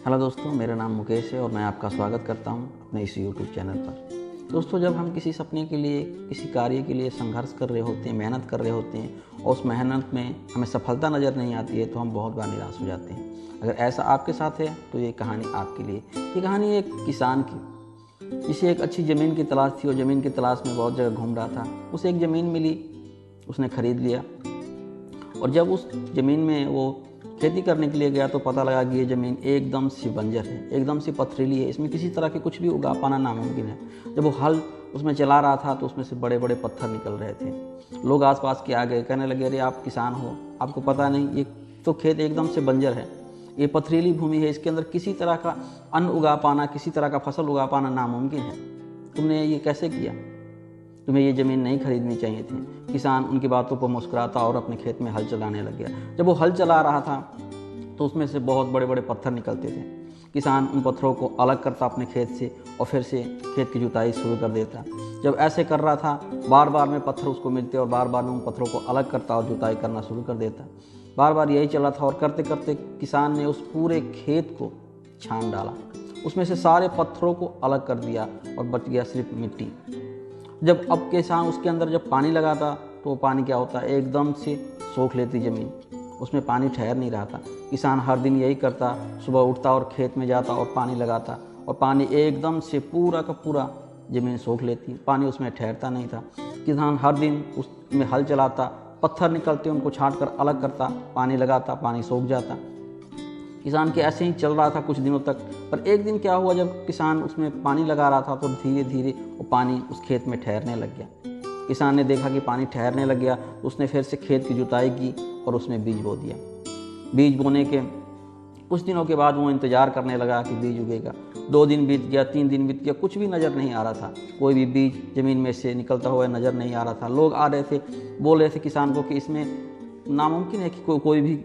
Hello दोस्तों, मेरा नाम मुकेश है और मैं आपका स्वागत करता हूं अपने इस यूट्यूब चैनल पर। दोस्तों, जब हम किसी सपने के लिए, किसी कार्य के लिए संघर्ष कर रहे होते हैं, मेहनत कर रहे होते हैं और उस मेहनत में हमें सफलता नज़र नहीं आती है तो हम बहुत बार निराश हो जाते हैं। अगर ऐसा आपके साथ है तो ये कहानी आपके लिए। ये कहानी एक किसान की, जिसे एक अच्छी ज़मीन की तलाश थी और ज़मीन की तलाश में बहुत जगह घूम रहा था। उसे एक ज़मीन मिली, उसने ख़रीद लिया और जब उस ज़मीन में वो खेती करने के लिए गया तो पता लगा कि ये ज़मीन एकदम सी बंजर है, एकदम सी पथरीली है, इसमें किसी तरह के कुछ भी उगा पाना नामुमकिन है। जब वो हल उसमें चला रहा था तो उसमें से बड़े बड़े पत्थर निकल रहे थे। लोग आसपास के आ गए, कहने लगे, अरे आप किसान हो, आपको पता नहीं, ये तो खेत एकदम से बंजर है, ये पथरीली भूमि है, इसके अंदर किसी तरह का अन्न उगा पाना, किसी तरह का फसल उगा पाना नामुमकिन है। तुमने ये कैसे किया? तुम्हें ये ज़मीन नहीं खरीदनी चाहिए थी। किसान उनकी बातों पर मुस्कुराता और अपने खेत में हल चलाने लग गया। जब वो हल चला रहा था तो उसमें से बहुत बड़े बड़े पत्थर निकलते थे। किसान उन पत्थरों को अलग करता अपने खेत से और फिर से खेत की जुताई शुरू कर देता। जब ऐसे कर रहा था, बार बार में पत्थर उसको मिलते और बार बार में उन पत्थरों को अलग करता और जुताई करना शुरू कर देता। बार बार यही चला था और करते करते किसान ने उस पूरे खेत को छान डाला, उसमें से सारे पत्थरों को अलग कर दिया और बच गया सिर्फ मिट्टी। जब अब किसान उसके अंदर जब पानी लगाता तो वो पानी क्या होता, एकदम से सोख लेती ज़मीन, उसमें पानी ठहर नहीं रहा था। किसान हर दिन यही करता, सुबह उठता और खेत में जाता और पानी लगाता और पानी एकदम से पूरा का पूरा ज़मीन सोख लेती, पानी उसमें ठहरता नहीं था। किसान हर दिन उसमें हल चलाता, पत्थर निकलते उनको छांट कर अलग करता, पानी लगाता, पानी सोख जाता। किसान के ऐसे ही चल रहा था कुछ दिनों तक। पर एक दिन क्या हुआ, जब किसान उसमें पानी लगा रहा था तो धीरे धीरे वो पानी उस खेत में ठहरने लग गया। किसान ने देखा कि पानी ठहरने लग गया तो उसने फिर से खेत की जुताई की और उसमें बीज बो दिया। बीज बोने के कुछ दिनों के बाद वो इंतज़ार करने लगा कि बीज उगेगा। 2 दिन बीत गया, 3 दिन बीत गया, कुछ भी नज़र नहीं आ रहा था। कोई भी बीज ज़मीन में से निकलता हुआ नज़र नहीं आ रहा था। लोग आ रहे थे, बोल रहे थे किसान को कि इसमें नामुमकिन है कि कोई भी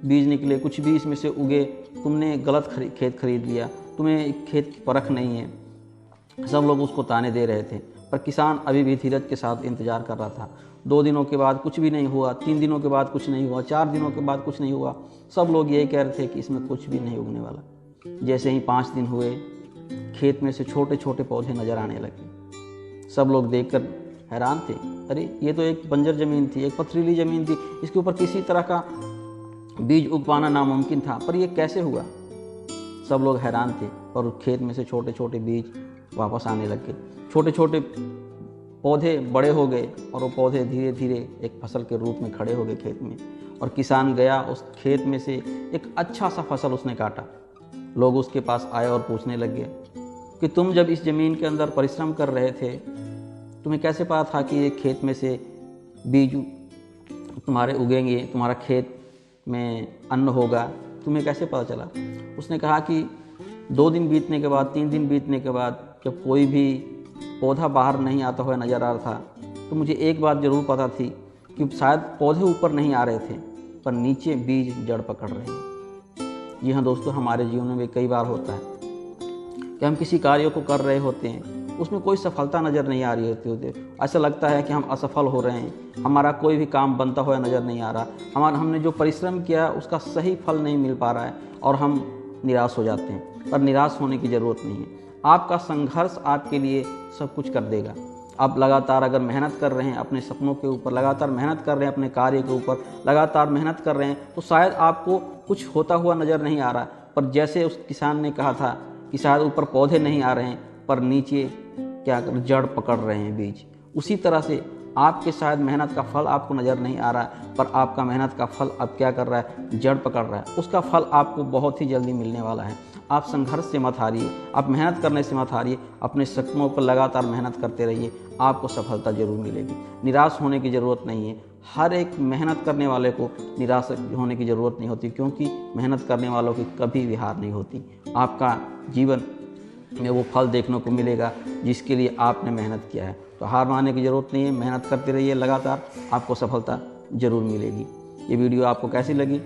बीज निकले, कुछ भी इसमें से उगे, तुमने गलत खेत खरीद लिया, तुम्हें खेत की परख नहीं है। सब लोग उसको ताने दे रहे थे, पर किसान अभी भी धीरज के साथ इंतज़ार कर रहा था। 2 दिनों के बाद कुछ भी नहीं हुआ, 3 दिनों के बाद कुछ नहीं हुआ, 4 दिनों के बाद कुछ नहीं हुआ। सब लोग यही कह रहे थे कि इसमें कुछ भी नहीं उगने वाला। जैसे ही 5 दिन हुए, खेत में से छोटे छोटे पौधे नज़र आने लगे। सब लोग देखकर हैरान थे, अरे ये तो एक बंजर ज़मीन थी, एक पथरीली ज़मीन थी, इसके ऊपर किसी तरह का बीज उग पाना नामुमकिन था, पर यह कैसे हुआ? सब लोग हैरान थे और खेत में से छोटे छोटे बीज वापस आने लगे। छोटे छोटे पौधे बड़े हो गए और वो पौधे धीरे धीरे एक फसल के रूप में खड़े हो गए खेत में। और किसान गया, उस खेत में से एक अच्छा सा फसल उसने काटा। लोग उसके पास आए और पूछने लगे कि तुम जब इस ज़मीन के अंदर परिश्रम कर रहे थे, तुम्हें कैसे पता था कि ये खेत में से बीज तुम्हारे उगेंगे, तुम्हारा खेत में अन्न होगा, तुम्हें कैसे पता चला? उसने कहा कि 2 दिन बीतने के बाद, 3 दिन बीतने के बाद, जब कोई भी पौधा बाहर नहीं आता हुआ नज़र आ रहा था तो मुझे एक बात ज़रूर पता थी कि शायद पौधे ऊपर नहीं आ रहे थे, पर नीचे बीज जड़ पकड़ रहे हैं। जी हाँ दोस्तों, हमारे जीवन में कई बार होता है कि हम किसी कार्य को कर रहे होते हैं, उसमें कोई सफलता नज़र नहीं आ रही होती, ऐसा लगता है कि हम असफल हो रहे हैं, हमारा कोई भी काम बनता हुआ नज़र नहीं आ रहा, हमने जो परिश्रम किया उसका सही फल नहीं मिल पा रहा है और हम निराश हो जाते हैं। पर निराश होने की ज़रूरत नहीं है। आपका संघर्ष आपके लिए सब कुछ कर देगा। आप लगातार अगर मेहनत कर रहे हैं अपने सपनों के ऊपर, लगातार मेहनत कर रहे हैं अपने कार्य के ऊपर, लगातार मेहनत कर रहे हैं, तो शायद आपको कुछ होता हुआ नज़र नहीं आ रहा। पर जैसे उस किसान ने कहा था कि शायद ऊपर पौधे नहीं आ रहे हैं, पर नीचे क्या कर जड़ पकड़ रहे हैं बीज, उसी तरह से आपके शायद मेहनत का फल आपको नज़र नहीं आ रहा है, पर आपका मेहनत का फल अब क्या कर रहा है, जड़ पकड़ रहा है। उसका फल आपको बहुत ही जल्दी मिलने वाला है। आप संघर्ष से मत हारिए, आप मेहनत करने से मत हारिए, अपने सपनों पर लगातार मेहनत करते रहिए, आपको सफलता जरूर मिलेगी। निराश होने की ज़रूरत नहीं है। हर एक मेहनत करने वाले को निराश होने की ज़रूरत नहीं होती, क्योंकि मेहनत करने वालों की कभी भी हार नहीं होती। आपका जीवन में वो फल देखने को मिलेगा जिसके लिए आपने मेहनत किया है। तो हार मानने की ज़रूरत नहीं है, मेहनत करते रहिए लगातार, आपको सफलता ज़रूर मिलेगी। ये वीडियो आपको कैसी लगी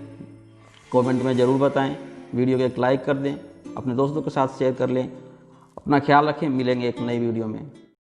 कमेंट में ज़रूर बताएं। वीडियो को एक लाइक कर दें, अपने दोस्तों के साथ शेयर कर लें। अपना ख्याल रखें, मिलेंगे एक नई वीडियो में।